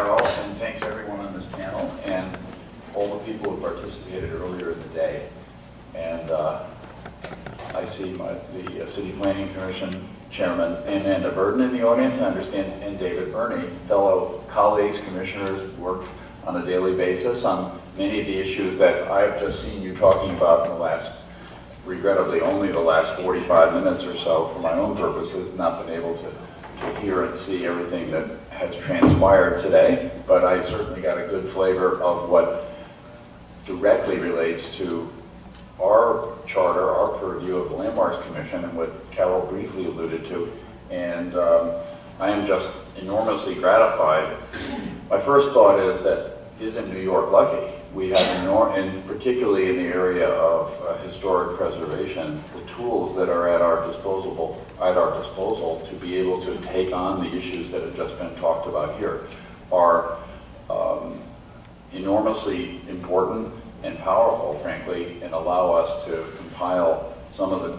Carol, and thanks everyone on this panel and all the people who participated earlier in the day. And I see the City Planning Commission Chairman Amanda Burden in the audience, I understand, and David Burney, fellow colleagues, commissioners, work on a daily basis on many of the issues that I've just seen you talking about in the last, regrettably, only the last 45 minutes or so for my own purposes, not been able to hear and see everything that has transpired today, but I certainly got a good flavor of what directly relates to our charter, our purview of the Landmarks Commission, and what Carol briefly alluded to. And I am just enormously gratified. My first thought is that isn't New York lucky? We have, and particularly in the area of historic preservation, the tools that are at our disposal to be able to take on the issues that have just been talked about here are enormously important and powerful, frankly, and allow us to compile some of the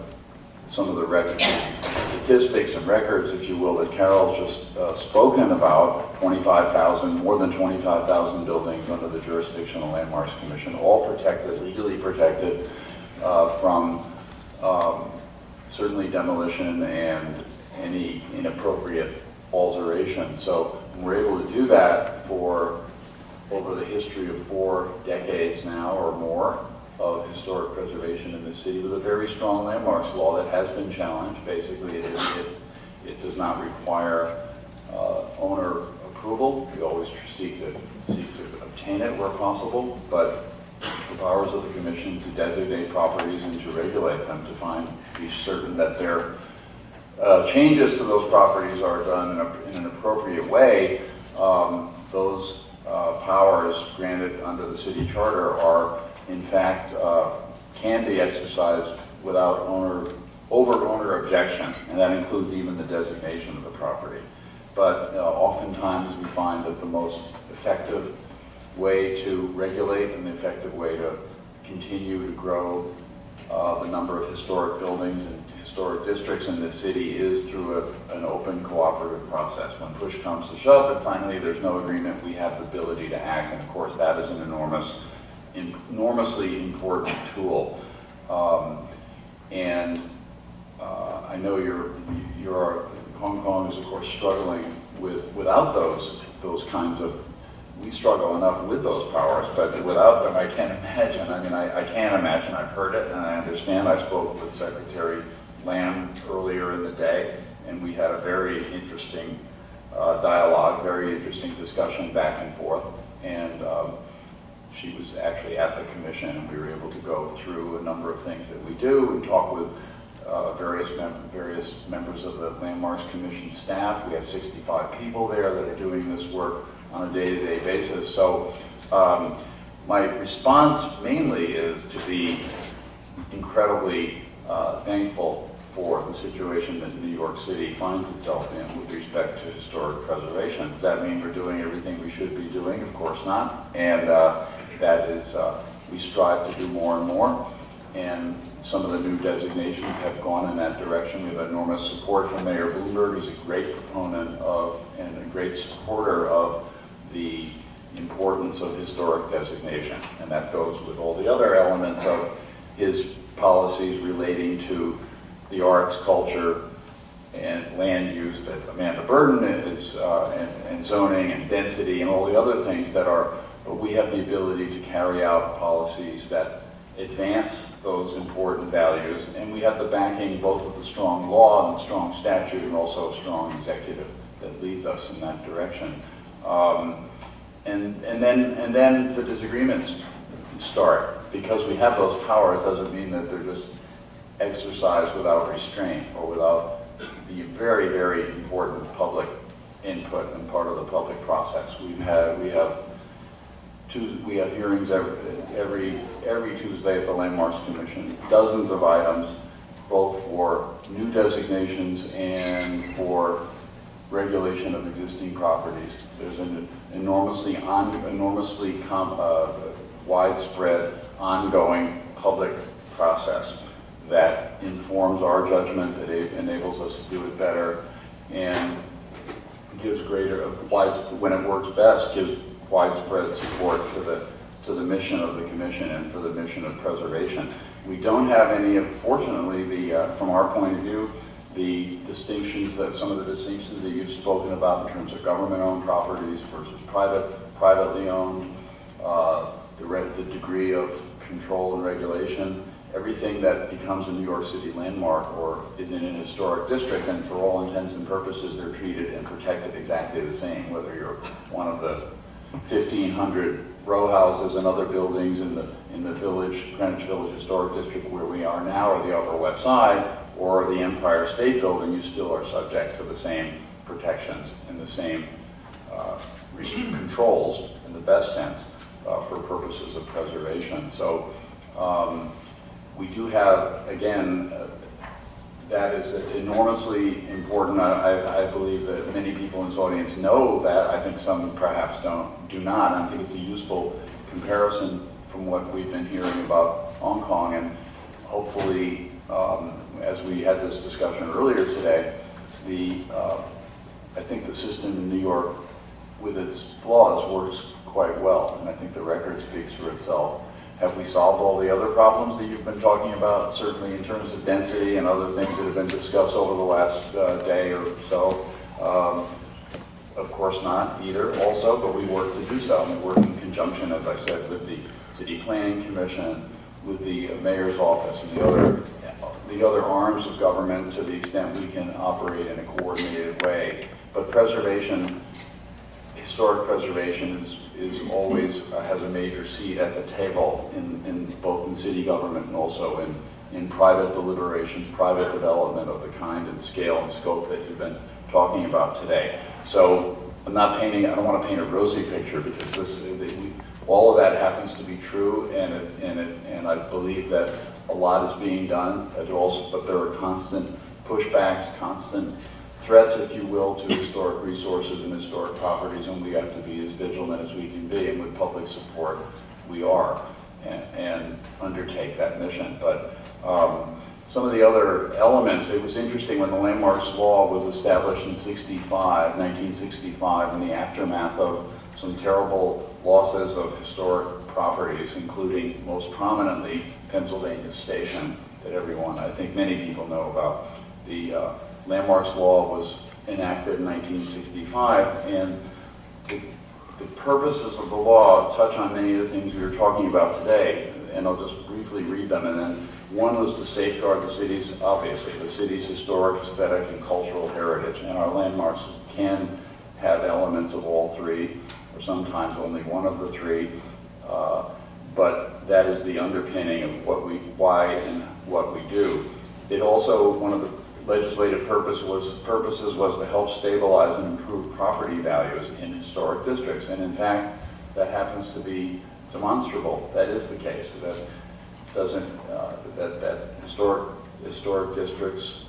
statistics and records, if you will, that Carol's just spoken about. 25,000, more than 25,000 buildings under the jurisdiction of the Landmarks Commission, all protected, legally protected from certainly demolition and any inappropriate alteration. So we're able to do that for over the history of 4 decades now or more of historic preservation in the city, with a very strong landmarks law that has been challenged. Basically, it does not require owner approval. We always seek to obtain it where possible, but the powers of the commission to designate properties and to regulate them, to be certain that their changes to those properties are done in an appropriate way. Those powers granted under the city charter are, in fact, can be exercised without owner objection, and that includes even the designation of the property. But oftentimes we find that the most effective way to regulate and the effective way to continue to grow the number of historic buildings and historic districts in this city is through an open cooperative process. When push comes to shove and finally there's no agreement, we have the ability to act, and of course that is an enormously important tool. I know Hong Kong is of course struggling without those kinds of. We struggle enough with those powers, but without them, I can't imagine. I mean, I can't imagine. I've heard it and I understand. I spoke with Secretary Lamb earlier in the day, and we had a very interesting dialogue, very interesting discussion back and forth. And she was actually at the commission, and we were able to go through a number of things that we do and talk with various members of the Landmarks Commission staff. We have 65 people there that are doing this work on a day-to-day basis. So my response mainly is to be incredibly thankful for the situation that New York City finds itself in with respect to historic preservation. Does that mean we're doing everything we should be doing? Of course not. And that is, we strive to do more and more. And some of the new designations have gone in that direction. We have enormous support from Mayor Bloomberg, who's a great proponent of and a great supporter of the importance of historic designation. And that goes with all the other elements of his policies relating to the arts, culture, and land use that Amanda Burden is, and zoning and density and all the other things that are, but we have the ability to carry out policies that advance those important values, and we have the backing both with the strong law and the strong statute and also a strong executive that leads us in that direction. And then the disagreements start. Because we have those powers doesn't mean that they're just exercised without restraint or without the very, very important public input and part of the public process. We have hearings every Tuesday at the Landmarks Commission, dozens of items, both for new designations and for regulation of existing properties. There's an enormously widespread, ongoing public process that informs our judgment, that enables us to do it better. And gives greater, when it works best, gives widespread support to the mission of the commission and for the mission of preservation. We don't have any, fortunately, from our point of view, the distinctions some of the distinctions that you've spoken about in terms of government-owned properties versus privately owned, the degree of control and regulation, everything that becomes a New York City landmark or is in an historic district, and for all intents and purposes, they're treated and protected exactly the same, whether you're one of the 1,500 row houses and other buildings in the Greenwich Village Historic District where we are now, or the Upper West Side, or the Empire State Building, you still are subject to the same protections and the same controls, in the best sense, for purposes of preservation. So we do have, again, that is enormously important. I believe that many people in this audience know that. I think some perhaps do not. I think it's a useful comparison from what we've been hearing about Hong Kong, and hopefully, as we had this discussion earlier today, I think the system in New York, with its flaws, works quite well, and I think the record speaks for itself. Have we solved all the other problems that you've been talking about, certainly in terms of density and other things that have been discussed over the last day or so? Of course not either, also, but we work to do so. And we work in conjunction, as I said, with the City Planning Commission, with the Mayor's Office, and the other arms of government to the extent we can operate in a coordinated way. But preservation, historic preservation is always has a major seat at the table in both in city government and also in private deliberations, private development of the kind and scale and scope that you've been talking about today. So I don't want to paint a rosy picture, because all of that happens to be true, and I believe that a lot is being done, but there are constant pushbacks, constant threats, if you will, to historic resources and historic properties, and we have to be as vigilant as we can be, and with public support, we are, and undertake that mission. But some of the other elements, it was interesting when the Landmarks Law was established in 1965, in the aftermath of some terrible losses of historic properties, including most prominently Pennsylvania Station, that I think many people know about. The Landmarks Law was enacted in 1965, and the purposes of the law touch on many of the things we were talking about today, and I'll just briefly read them. And then one was to safeguard the city's historic, aesthetic, and cultural heritage, and our landmarks can have elements of all three, or sometimes only one of the three, but that is the underpinning of why and what we do. It also, one of the legislative purposes was to help stabilize and improve property values in historic districts, and in fact, that happens to be demonstrable. That is the case. That doesn't that historic districts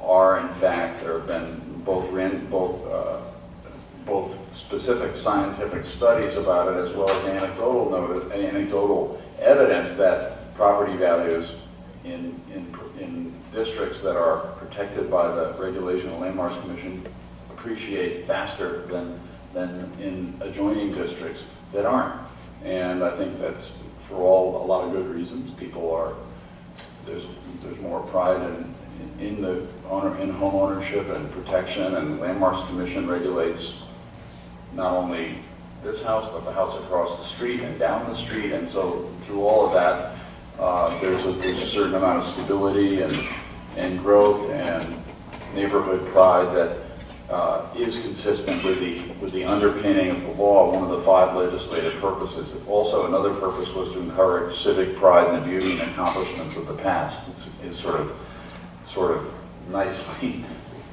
are, in fact, there have been both specific scientific studies about it, as well as anecdotal evidence that property values in districts that are protected by the Regulation of Landmarks Commission appreciate faster than in adjoining districts that aren't. And I think that's for a lot of good reasons. There's more pride in home ownership and protection, and Landmarks Commission regulates not only this house, but the house across the street and down the street. And so through all of that, there's a certain amount of stability and growth and neighborhood pride that is consistent with the underpinning of the law. One of the 5 legislative purposes. Also, another purpose was to encourage civic pride in the beauty and accomplishments of the past. It's sort of nicely,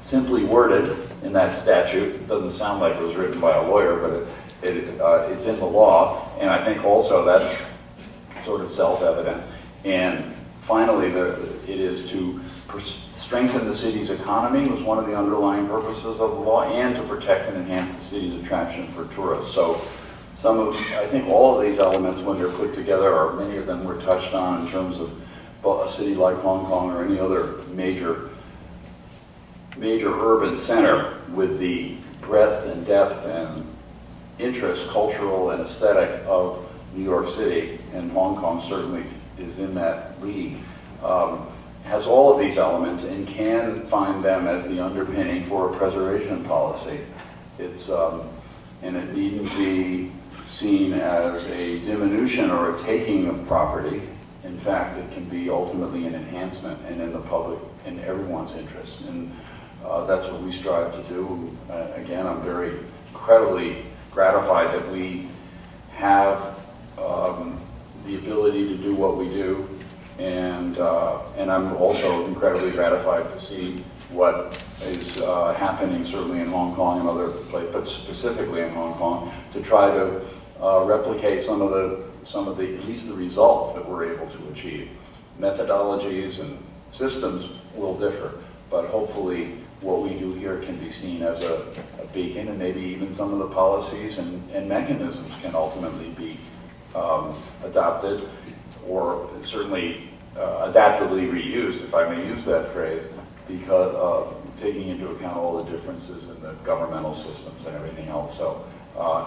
simply worded in that statute. It doesn't sound like it was written by a lawyer, but it's in the law, and I think also that's sort of self-evident. And finally, it is to strengthen the city's economy was one of the underlying purposes of the law, and to protect and enhance the city's attraction for tourists. So I think all of these elements, when they're put together, or many of them were touched on in terms of a city like Hong Kong or any other major major urban center with the breadth and depth and interest, cultural and aesthetic of New York City, and Hong Kong certainly is in that league, has all of these elements and can find them as the underpinning for a preservation policy. It's, and it needn't be seen as a diminution or a taking of property. In fact, it can be ultimately an enhancement and in the public, in everyone's interest. And that's what we strive to do. Again, I'm very incredibly gratified that we have the ability to do what we do. And I'm also incredibly gratified to see what is happening certainly in Hong Kong and other places, but specifically in Hong Kong, to try to replicate some of the at least the results that we're able to achieve. Methodologies and systems will differ, but hopefully what we do here can be seen as a beacon, and maybe even some of the policies and mechanisms can ultimately be adopted, or certainly adaptively reused, if I may use that phrase, because taking into account all the differences in the governmental systems and everything else. So,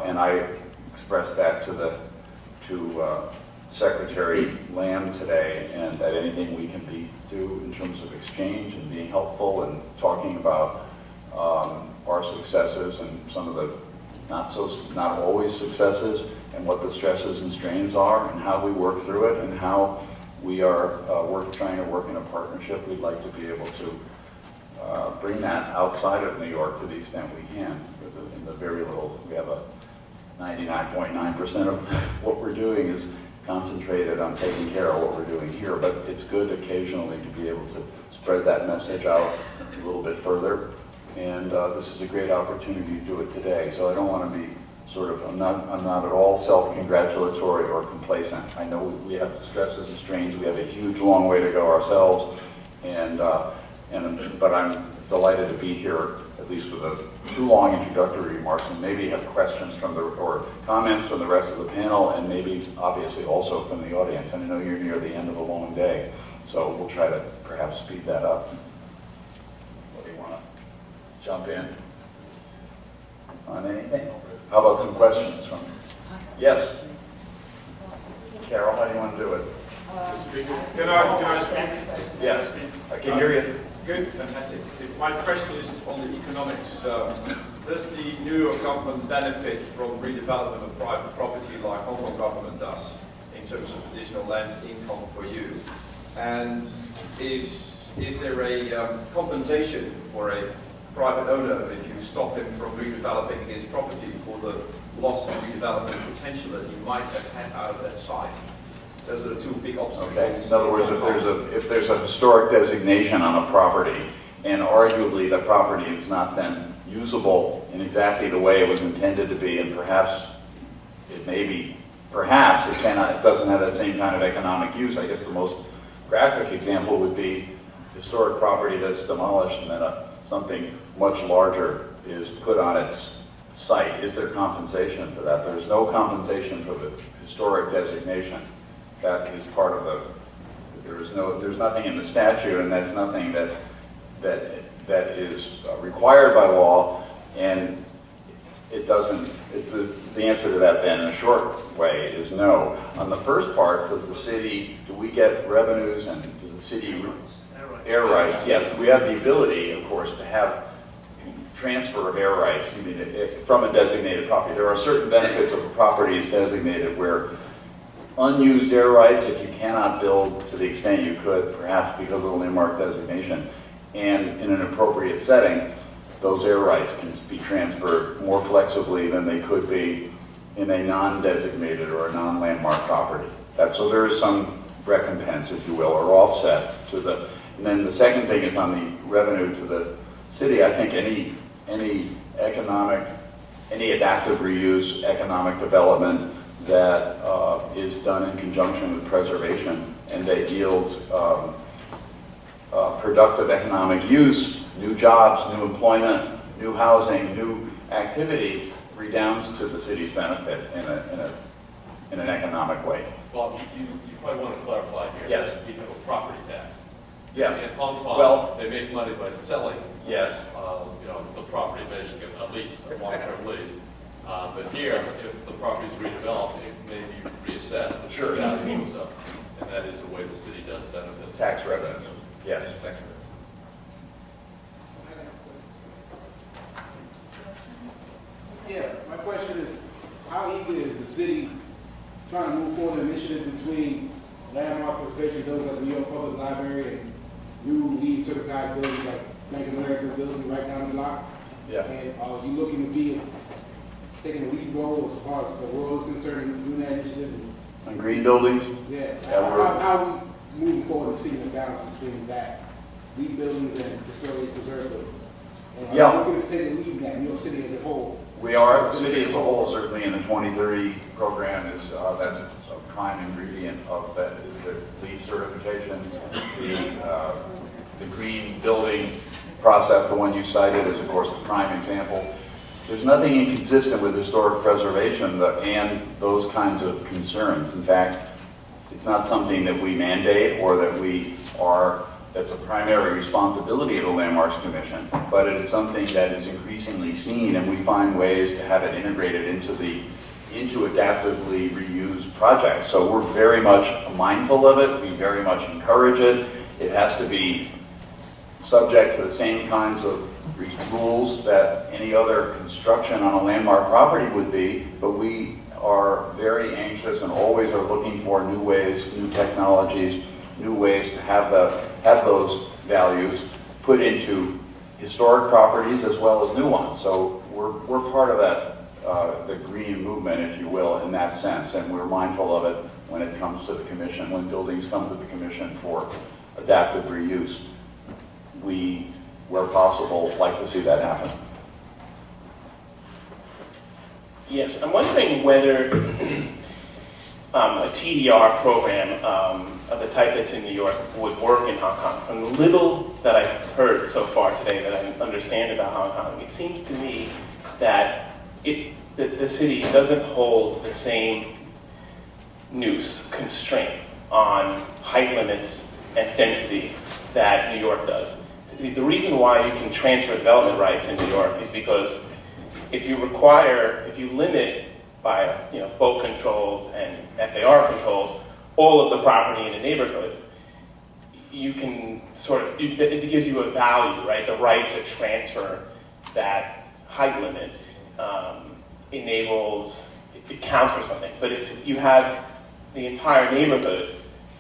and I expressed that to Secretary Lamb today, and that anything we can do in terms of exchange and being helpful and talking about our successes and some of the not always successes, and what the stresses and strains are, and how we work through it, and how we are trying to work in a partnership. We'd like to be able to bring that outside of New York to the extent we can. In the very little, we have a 99.9% of what we're doing is concentrated on taking care of what we're doing here, but it's good occasionally to be able to spread that message out a little bit further. And this is a great opportunity to do it today. So I don't want to be I'm not at all self-congratulatory or complacent. I know we have stresses and strains. We have a huge, long way to go ourselves, but I'm delighted to be here, at least with two long introductory remarks, and maybe have questions or comments from the rest of the panel, and maybe obviously also from the audience. And I know you're near the end of a long day, so we'll try to perhaps speed that up. What do you want to jump in on anything? How about some questions from? Yes. Carol, how do you want to do it? Can I speak? Yeah, I can hear you. Good, fantastic. My question is on the economics. Does the New York government benefit from redevelopment of private property like Hong Kong government does in terms of additional land income for you? And is there a compensation for a private owner if you stop him from redeveloping his property for the loss of redevelopment potential that he might have had out of that site? Those are the two big obstacles. Okay. In other words, if there's a historic designation on a property, and arguably the property is not then usable in exactly the way it was intended to be, and perhaps it doesn't have that same kind of economic use. I guess the most graphic example would be historic property that's demolished and then something much larger is put on its site. Is there compensation for that? There's no compensation for the historic designation. That is part of there's nothing in the statute, and that's nothing that is required by law, and it doesn't, the answer to that then in a short way is no. On the first part, do we get revenues, and does the city air rights? Yes, we have the ability, of course, to have transfer of air rights from a designated property. There are certain benefits of a property is designated where unused air rights, if you cannot build to the extent you could, perhaps because of the landmark designation, and in an appropriate setting, those air rights can be transferred more flexibly than they could be in a non-designated or a non-landmark property. So there is some recompense, if you will, or offset to the. And then the second thing is on the revenue to the city. I think any adaptive reuse, economic development that is done in conjunction with preservation and that yields productive economic use, new jobs, new employment, new housing, new activity, redounds to the city's benefit in an economic way. Bob, you probably want to clarify here. Yes. You have a property tax. So Yeah. in Hong Kong, they make money by selling Yes. The property basically a lease, a long-term lease. But here, if the property is redeveloped, it may be reassessed. The Sure. value goes up, and that is the way the city does benefit. Tax revenues. Yes. Tax revenue. Yeah, my question is, how eager is the city trying to move forward an initiative between landmark preservation buildings like the New York Public Library and new LEED certified buildings like Bank of America building right down the block? Yeah. And are you looking to be taking a lead role as far as the world is concerned in doing that initiative? On green buildings? Yeah. Yeah, we're- How are we moving forward and seeing the balance between that, LEED buildings and historically preserved buildings? And are Yeah. you looking to take a lead in that, New York City as a whole? We are, the city as a whole, certainly in the 2030 program is, that's a prime ingredient of that, is the LEED certification, the green building process, the one you cited is of course the prime example. There's nothing inconsistent with historic preservation and those kinds of concerns. In fact, it's not something that we mandate or that's a primary responsibility of the Landmarks Commission, but it is something that is increasingly seen, and we find ways to have it integrated into adaptively reused projects. So we're very much mindful of it, we very much encourage it. It has to be subject to the same kinds of rules that any other construction on a landmark property would be, but we are very anxious and always are looking for new ways, new technologies, new ways to have those values put into historic properties as well as new ones. So we're part of that, the green movement, if you will, in that sense, and we're mindful of it when it comes to the commission, when buildings come to the commission for adaptive reuse. We, where possible, like to see that happen. Yes, I'm wondering whether a TDR program of the type that's in New York would work in Hong Kong. From the little that I've heard so far today that I understand about Hong Kong, it seems to me that the city doesn't hold the same noose constraint on height limits and density that New York does. The reason why you can transfer development rights in New York is because if you limit by bulk controls and FAR controls all of the property in a neighborhood, you can it gives you a value, right? The right to transfer that height limit it counts for something. But if you have the entire neighborhood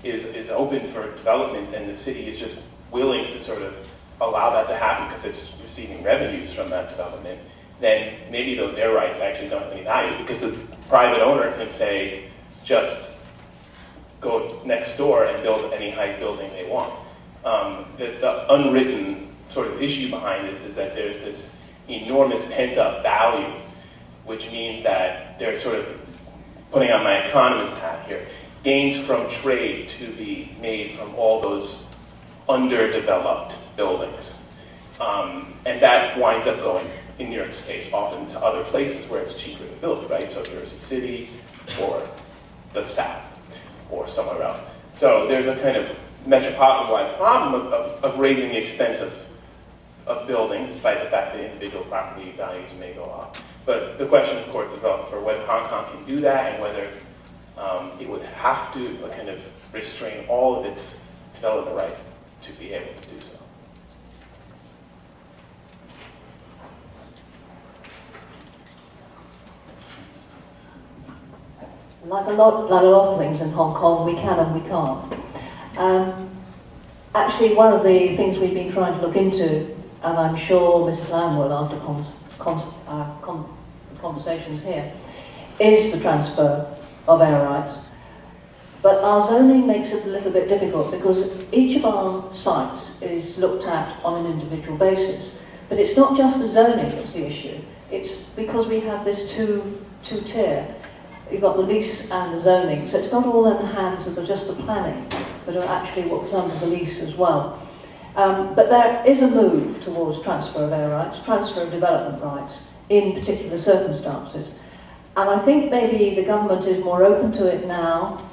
is open for development, then the city is just willing to sort of allow that to happen because it's receiving revenues from that development, then maybe those air rights actually don't have any value because the private owner can say, just go next door and build any height building they want. The unwritten sort of issue behind this is that there's this enormous pent-up value, which means that they're sort of, putting on my economist hat here, gains from trade to be made from all those underdeveloped buildings. And that winds up going, in New York's case, often to other places where it's cheaper to build, right? So Jersey City or the South or somewhere else. So there's a kind of metropolitan-wide problem of raising the expense of building, despite the fact that individual property values may go up. But the question, of course, is for whether Hong Kong can do that and whether it would have to kind of restrain all of its development rights to be able to do so. Like a lot of things in Hong Kong, we can and we can't. Actually, one of the things we've been trying to look into, and I'm sure Mrs. Lamb will after conversations here, is the transfer of air rights. But our zoning makes it a little bit difficult because each of our sites is looked at on an individual basis. But it's not just the zoning that's the issue. It's because we have this two-tier. You've got the lease and the zoning. So it's not all in the hands of just the planning, but actually what was under the lease as well. But there is a move towards transfer of air rights, transfer of development rights in particular circumstances. And I think maybe the government is more open to it now.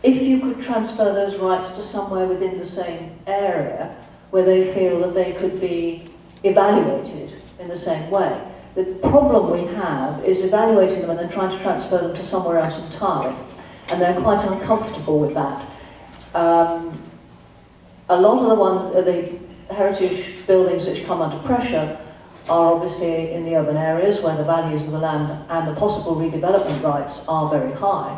If you could transfer those rights to somewhere within the same area where they feel that they could be evaluated in the same way. The problem we have is evaluating them and then trying to transfer them to somewhere else entirely, and they're quite uncomfortable with that. A lot of the heritage buildings which come under pressure are obviously in the urban areas where the values of the land and the possible redevelopment rights are very high.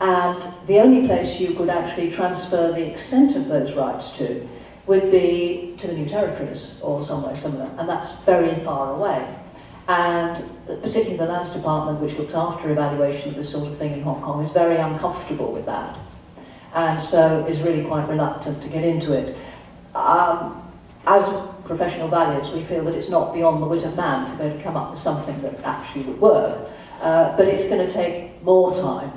And the only place you could actually transfer the extent of those rights to would be to the New Territories or somewhere similar, and that's very far away. And particularly the Lands Department, which looks after evaluation of this sort of thing in Hong Kong, is very uncomfortable with that, and so is really quite reluctant to get into it. As professional valuers, we feel that it's not beyond the wit of man to be able to come up with something that actually would work, but it's going to take more time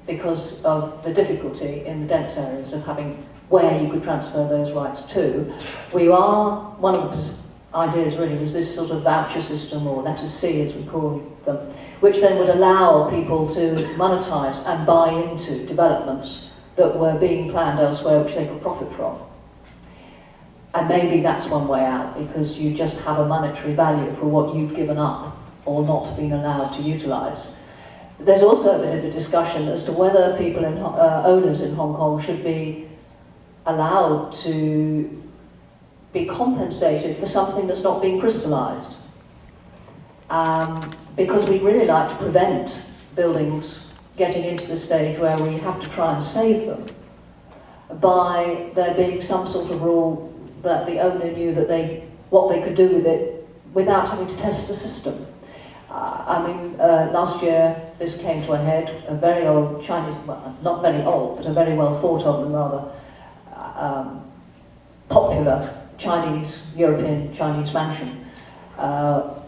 because of the difficulty in the dense areas of having where you could transfer those rights to. One of the ideas really was this sort of voucher system, or letters C as we call them, which then would allow people to monetize and buy into developments that were being planned elsewhere which they could profit from. And maybe that's one way out, because you just have a monetary value for what you've given up or not been allowed to utilise. There's also a bit of a discussion as to whether people owners in Hong Kong should be allowed to be compensated for something that's not being crystallised. Because we'd really like to prevent buildings getting into the stage where we have to try and save them by there being some sort of rule that the owner knew that what they could do with it without having to test the system. Last year this came to a head. A very old Chinese, well, not very old, but a very well thought of and rather popular European Chinese mansion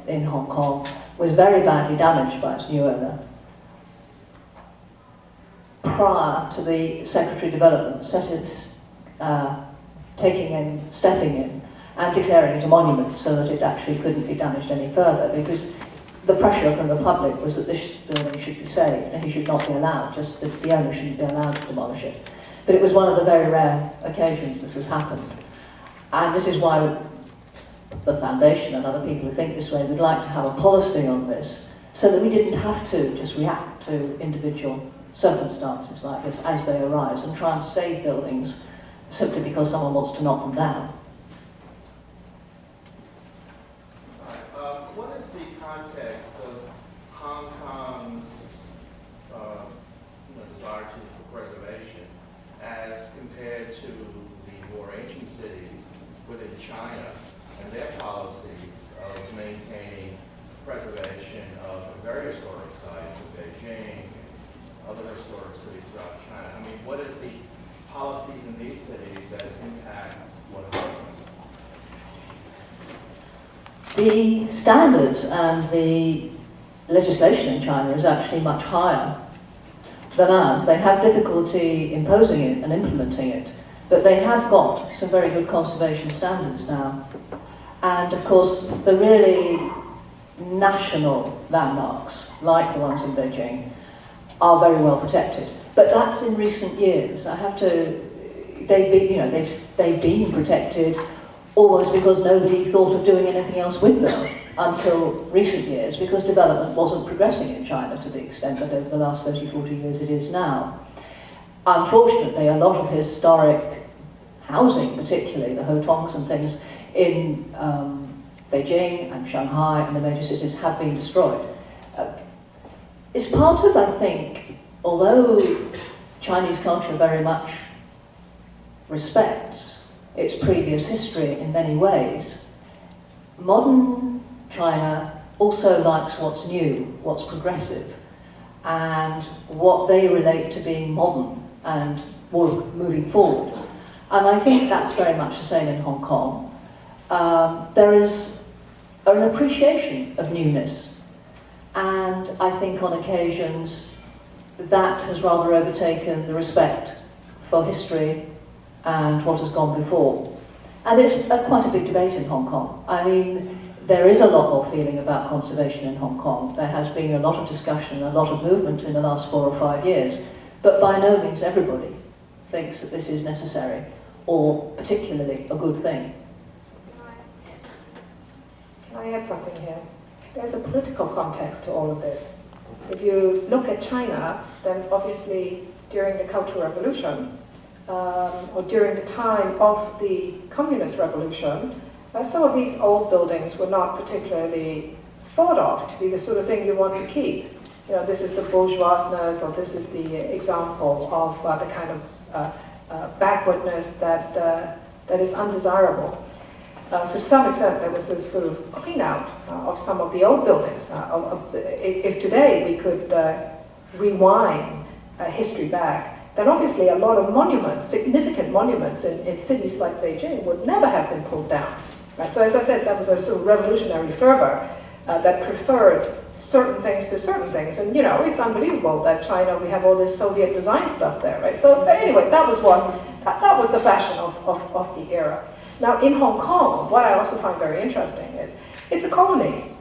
in Hong Kong was very badly damaged by its new owner. Prior to the Secretary of Development stepping in and declaring it a monument so that it actually couldn't be damaged any further, because the pressure from the public was that this building should be saved and he should not be allowed, just that the owner shouldn't be allowed to demolish it. But it was one of the very rare occasions this has happened. And this is why the Foundation and other people who think this way would like to have a policy on this, so that we didn't have to just react to individual circumstances like this as they arise and try and save buildings simply because someone wants to knock them down. What is the context of Hong Kong's desire for preservation as compared to the more ancient cities within China and their policies of maintaining preservation of very historic sites in Beijing and other historic cities throughout China? I mean, what is the policies in these cities that impact what is happening? The standards and the legislation in China is actually much higher than ours. They have difficulty imposing it and implementing it, but they have got some very good conservation standards now. And of course, the really national landmarks, like the ones in Beijing, are very well protected. But that's in recent years. They've been protected almost because nobody thought of doing anything else with them until recent years, because development wasn't progressing in China to the extent that over the last 30, 40 years it is now. Unfortunately, a lot of historic housing, particularly the hotongs and things in Beijing and Shanghai and the major cities, have been destroyed. It's part of, I think, although Chinese culture very much respects its previous history in many ways, modern China also likes what's new, what's progressive, and what they relate to being modern and moving forward. And I think that's very much the same in Hong Kong. There is an appreciation of newness, and I think on occasions that has rather overtaken the respect for history and what has gone before. And it's quite a big debate in Hong Kong. I mean, there is a lot more feeling about conservation in Hong Kong. There has been a lot of discussion, a lot of movement in the last 4 or 5 years, but by no means everybody thinks that this is necessary or particularly a good thing. Can I add something here? There's a political context to all of this. If you look at China, then obviously during the Cultural Revolution, or during the time of the Communist Revolution, some of these old buildings were not particularly thought of to be the sort of thing you want to keep. You know, this is the bourgeoisness, or this is the example of the kind of backwardness that is undesirable. So to some extent, there was a sort of clean out of some of the old buildings. If today we could rewind history back, then obviously a lot of monuments, significant monuments in cities like Beijing would never have been pulled down. Right? So as I said, that was a sort of revolutionary fervor that preferred certain things to certain things. And you know, it's unbelievable that China, we have all this Soviet design stuff there, right? So but anyway, that was the fashion of the era. Now in Hong Kong, what I also find very interesting is it's a colony.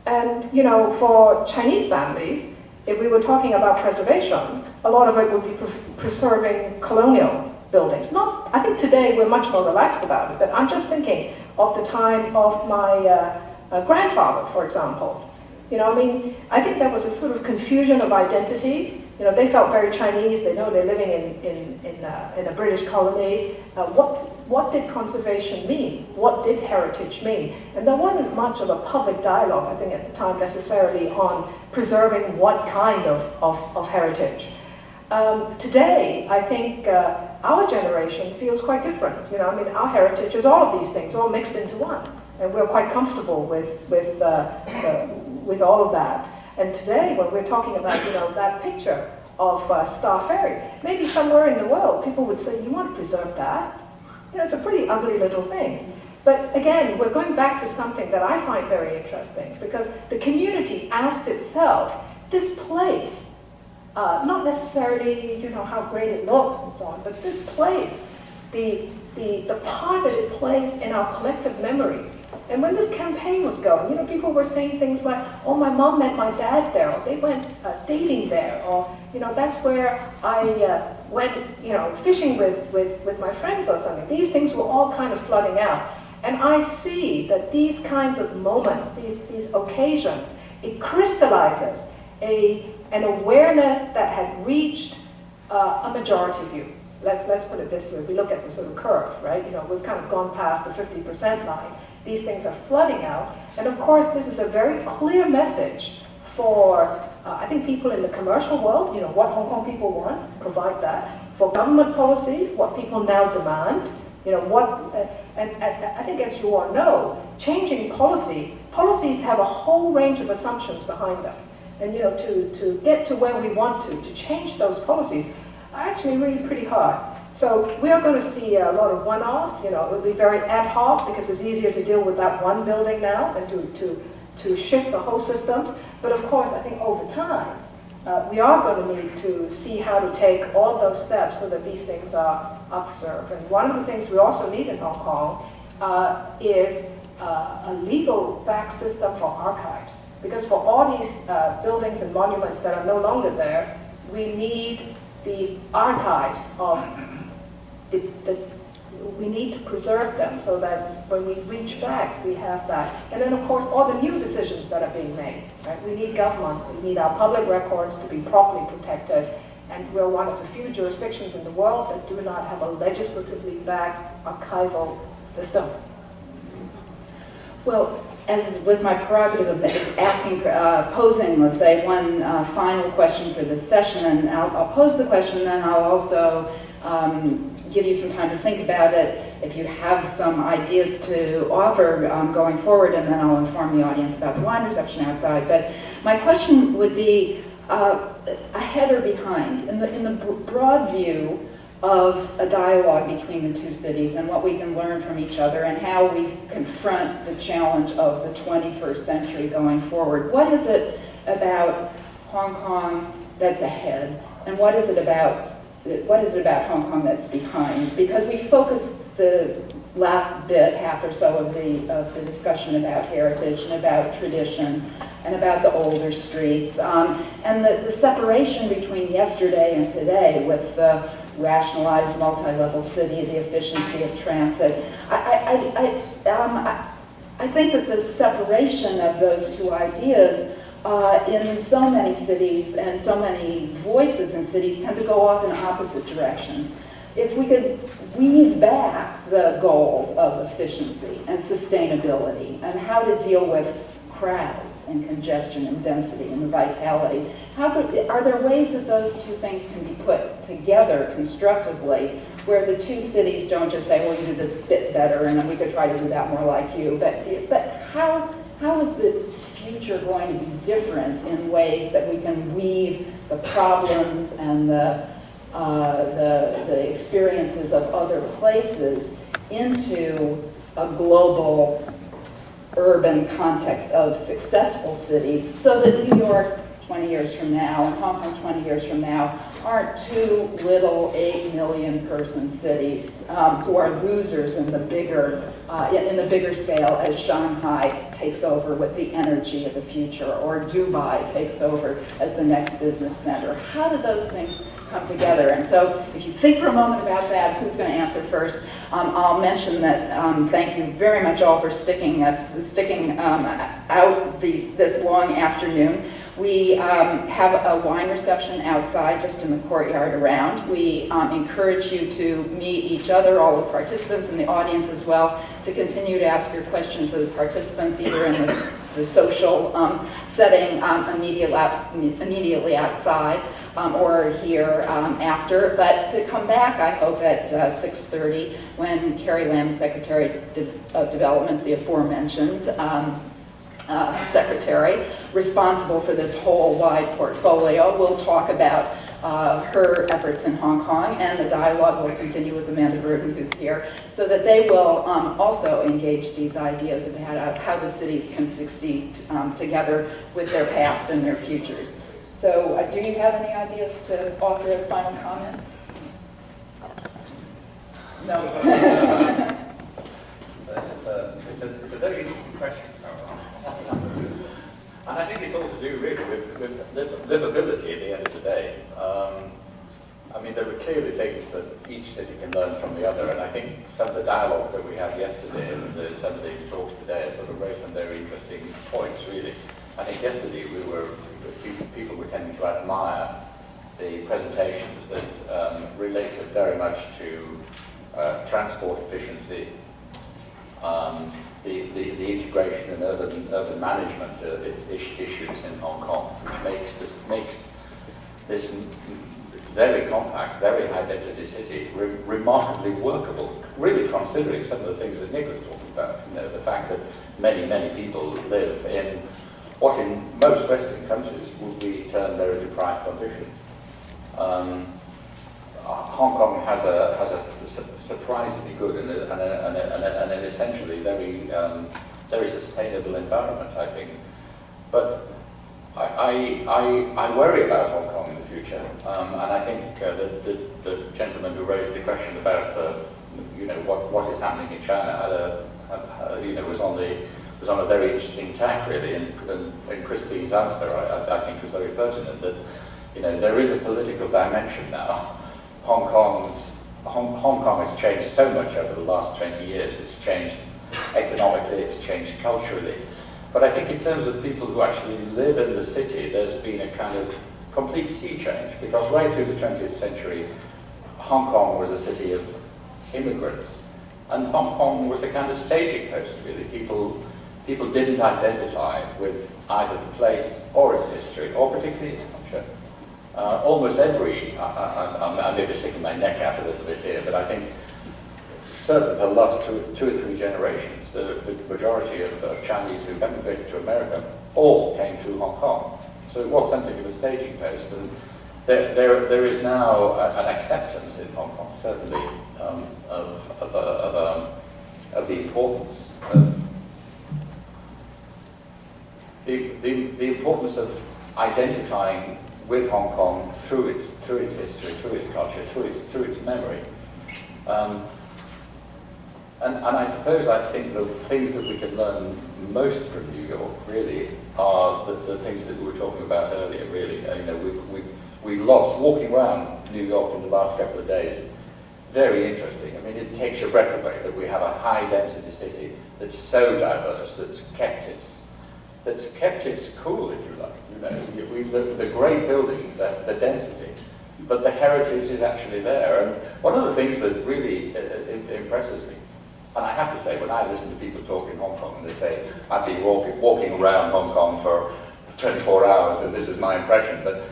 And you know, for Chinese families, if we were talking about preservation, a lot of it would be preserving colonial buildings. I think today we're much more relaxed about it, but I'm just thinking of the time of my grandfather, for example. You know, I mean, I think there was a sort of confusion of identity. You know, they felt very Chinese. They know they're living in a British colony. What did conservation mean? What did heritage mean? And there wasn't much of a public dialogue, I think, at the time necessarily on preserving what kind of heritage. Today, I think our generation feels quite different. You know, I mean, our heritage is all of these things, all mixed into one, and we're quite comfortable with all of that. And today, when we're talking about, you know, that picture of Star Ferry, maybe somewhere in the world, people would say, "You want to preserve that?" You know, it's a pretty ugly little thing. But again, we're going back to something that I find very interesting, because the community asked itself, this place, not necessarily, you know, how great it looks and so on, but this place, the part that it plays in our collective memories. And when this campaign was going, you know, people were saying things like, "Oh, my mom met my dad there," or "They went dating there," or, you know, "That's where I went, you know, fishing with my friends," or something. These things were all kind of flooding out. And I see that these kinds of moments, these occasions, it crystallizes an awareness that had reached a majority view. Let's put it this way. We look at the sort of curve, right? You know, we've kind of gone past the 50% line. These things are flooding out. And of course, this is a very clear message for, I think, people in the commercial world, you know, what Hong Kong people want, provide that. For government policy, what people now demand, you know, and I think, as you all know, changing policies have a whole range of assumptions behind them. And, you know, to get to where we want to change those policies, are actually really pretty hard. So we are going to see a lot of one-off, you know, it will be very ad hoc because it's easier to deal with that one building now than to shift the whole systems. But of course, I think over time, we are going to need to see how to take all those steps so that these things are preserved. And one of the things we also need in Hong Kong is a legal back system for archives. Because for all these buildings and monuments that are no longer there, we need the archives of we need to preserve them so that when we reach back, we have that. And then, of course, all the new decisions that are being made. Right? We need government. We need our public records to be properly protected. And we're one of the few jurisdictions in the world that do not have a legislatively backed archival system. Well, as with my prerogative of posing, let's say, one final question for this session, and I'll pose the question, and then I'll also give you some time to think about it if you have some ideas to offer going forward, and then I'll inform the audience about the wine reception outside. But my question would be ahead or behind, in the broad view of a dialogue between the two cities and what we can learn from each other and how we confront the challenge of the 21st century going forward. What is it about Hong Kong that's ahead, and what is it about Hong Kong that's behind? Because we focused the last bit, half or so of the discussion about heritage and about tradition and about the older streets, and the separation between yesterday and today with the rationalized multi-level city, the efficiency of transit. I think that the separation of those two ideas in so many cities and so many voices in cities tend to go off in opposite directions. If we could weave back the goals of efficiency and sustainability and how to deal with crowds and congestion and density and the vitality, are there ways that those two things can be put together constructively where the two cities don't just say, well, you do this bit better and then we could try to do that more like you, but how is the future going to be different in ways that we can weave the problems and the experiences of other places into a global urban context of successful cities so that New York 20 years from now and Hong Kong 20 years from now aren't two little 8 million person cities who are losers in the bigger scale as Shanghai takes over with the energy of the future or Dubai takes over as the next business center. How do those things come together? And so if you think for a moment about that, who's going to answer first? I'll mention that thank you very much all for sticking out this long afternoon. We have a wine reception outside, just in the courtyard around. We encourage you to meet each other, all the participants in the audience as well, to continue to ask your questions of the participants, either in the social setting immediately outside or here after. But to come back, I hope, at 6:30, when Carrie Lam, Secretary of Development, the aforementioned secretary, responsible for this whole wide portfolio, will talk about her efforts in Hong Kong, and the dialogue will continue with Amanda Burton, who's here, so that they will also engage these ideas about how the cities can succeed together with their past and their futures. So do you have any ideas to offer as final comments? No. It's a very interesting question. And I think it's all to do really with livability at the end of the day. I mean, there were clearly things that each city can learn from the other, and I think some of the dialogue that we had yesterday and some of the talks today sort of raised some very interesting points, really. I think yesterday people were tending to admire the presentations that related very much to transport efficiency, the integration and urban management issues in Hong Kong, which makes this very compact, very high-density city remarkably workable, really considering some of the things that Nick was talking about. You know, the fact that many, many people live in what in most Western countries would be termed very deprived conditions. Hong Kong has a surprisingly good and an essentially very sustainable environment, I think. But I worry about Hong Kong in the future, and I think the gentleman who raised the question about what is happening in China was on a very interesting tack, really, and Christine's answer I think was very pertinent, that there is a political dimension now. Hong Kong has changed so much over the last 20 years. It's changed economically, it's changed culturally. But I think in terms of people who actually live in the city, there's been a kind of complete sea change, because right through the 20th century, Hong Kong was a city of immigrants. And Hong Kong was a kind of staging post, really. People didn't identify with either the place or its history, or particularly its culture. Almost every, I may be sticking my neck out a little bit here, but I think certainly for the last two or three generations, the majority of Chinese who emigrated to America all came through Hong Kong. So it was something of a staging post, and there is now an acceptance in Hong Kong, certainly, of the importance of the importance of identifying with Hong Kong through its history, through its culture, through its memory. And I suppose I think the things that we can learn most from New York really are the things that we were talking about earlier. Really, we've lost, walking around New York in the last couple of days. Very interesting. I mean, it takes your breath away that we have a high-density city that's so diverse, that's kept its cool, if you like. You know, the great buildings, the density, but the heritage is actually there. And one of the things that really impresses me, and I have to say, when I listen to people talk in Hong Kong, and they say, I've been walking around Hong Kong for 24 hours, and this is my impression, but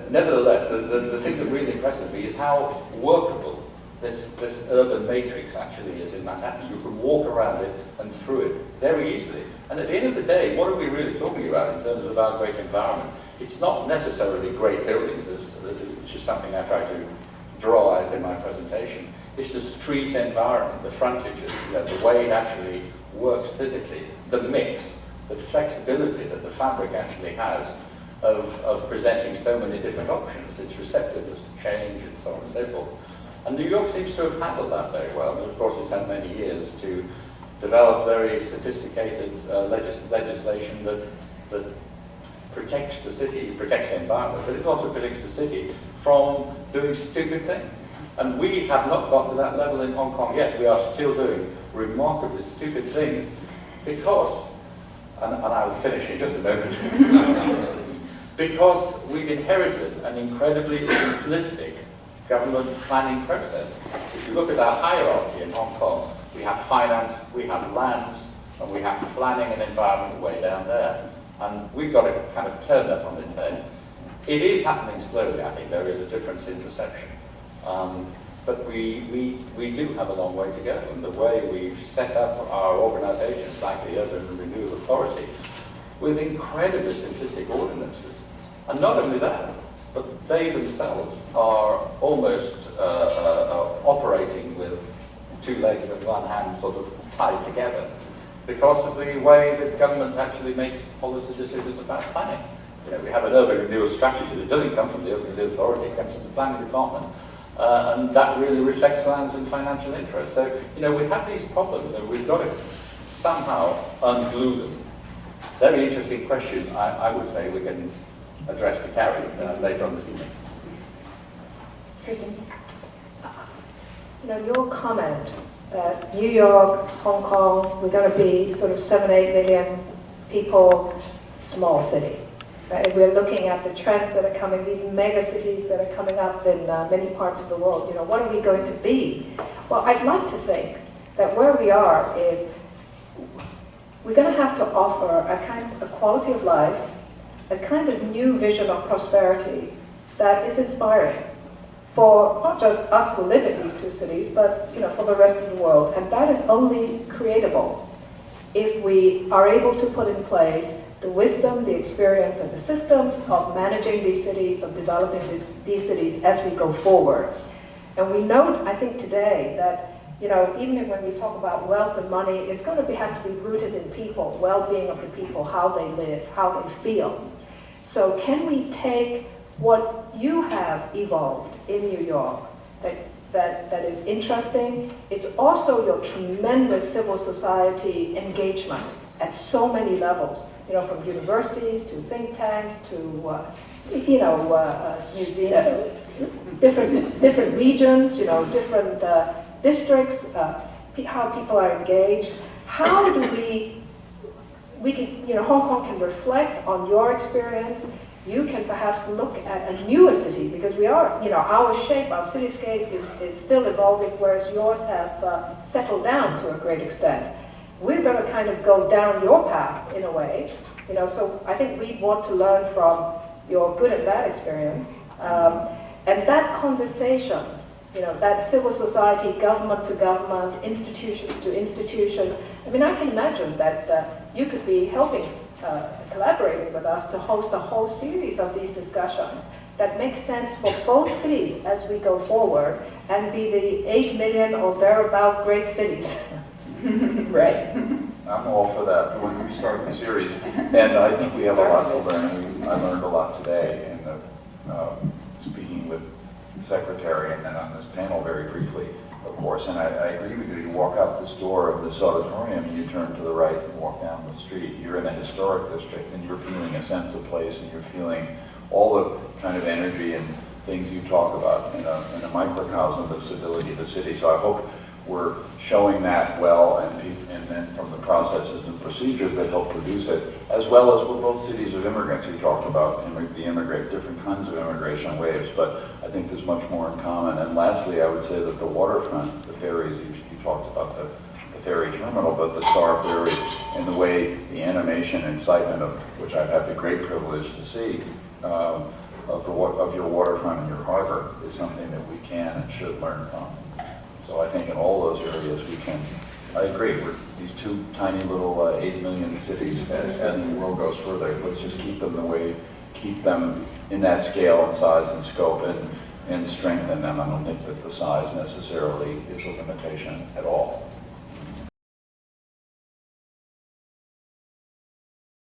nevertheless, the thing that really impresses me is how workable this urban matrix actually is in Manhattan. You can walk around it and through it very easily. And at the end of the day, what are we really talking about in terms of our great environment? It's not necessarily great buildings, which is something I try to draw out in my presentation. It's the street environment, the frontages, the way it actually works physically, the mix, the flexibility that the fabric actually has of presenting so many different options. It's receptive to change and so on and so forth. And New York seems to have handled that very well. And of course, it's had many years to develop very sophisticated legislation that protects the city, protects the environment, but it also protects the city from doing stupid things. And we have not got to that level in Hong Kong yet. We are still doing remarkably stupid things because, and I'll finish in just a moment, because we've inherited an incredibly simplistic government planning process. If you look at our hierarchy in Hong Kong, we have finance, we have lands, and we have planning and environment way down there. And we've got to kind of turn that on its head. It is happening slowly. I think there is a difference in perception. But we do have a long way to go. And the way we've set up our organizations like the Urban Renewal Authority with incredibly simplistic ordinances. And not only that, but they themselves are almost operating with two legs and one hand sort of tied together because of the way that government actually makes policy decisions about planning. You know, we have an urban renewal strategy that doesn't come from the Urban Renewal Authority, it comes from the planning department. And that really reflects lands and financial interests. So, you know, we have these problems and we've got to somehow unglue them. Very interesting question, I would say we can address to Carrie later on this evening. Kristen, you know, your comment that New York, Hong Kong, we're going to be sort of 7-8 million people, small city. Right? We're looking at the trends that are coming, these mega cities that are coming up in many parts of the world. You know, what are we going to be? Well, I'd like to think that where we are is we're going to have to offer a quality of life, a kind of new vision of prosperity that is inspiring for not just us who live in these two cities, but you know, for the rest of the world. And that is only creatable if we are able to put in place the wisdom, the experience, and the systems of managing these cities, of developing these cities as we go forward. And we know, I think today, that you know, even when we talk about wealth and money, it's going to have to be rooted in people, well-being of the people, how they live, how they feel. So can we take what you have evolved in New York that is interesting? It's also your tremendous civil society engagement at so many levels, you know, from universities to think tanks to, museums, different regions, you know, different districts, how people are engaged. How do we can, you know, Hong Kong can reflect on your experience. You can perhaps look at a newer city because we are, you know, our shape, our cityscape is still evolving, whereas yours have settled down to a great extent. We're going to kind of go down your path in a way, you know, so I think we want to learn from your good and bad experience. And that conversation, you know, that civil society, government to government, institutions to institutions. I mean, I can imagine that you could be helping, collaborating with us to host a whole series of these discussions that make sense for both cities as we go forward and be the 8 million or thereabout great cities. Right. I'm all for that when we start the series. And I think we have a lot to learn. I learned a lot today in the speaking with the secretary and then on this panel very briefly, of course. And I agree with you. You walk out this door of this auditorium and you turn to the right and walk down the street. You're in a historic district and you're feeling a sense of place and you're feeling all the kind of energy and things you talk about in a microcosm of the civility of the city. So I hope we're showing that well, and then from the processes and procedures that help produce it, as well as we're both cities of immigrants. You talked about different kinds of immigration waves, but I think there's much more in common. And lastly, I would say that the waterfront, the ferries, you talked about the ferry terminal, but the Star Ferry, and the way the animation and excitement of which I've had the great privilege to see, of your waterfront and your harbor is something that we can and should learn from. So I think in all those areas we can, I agree, we're these two tiny little 8 million cities, as the world goes further, let's just keep them in that scale and size and scope, and strengthen them. I don't think that the size necessarily is a limitation at all.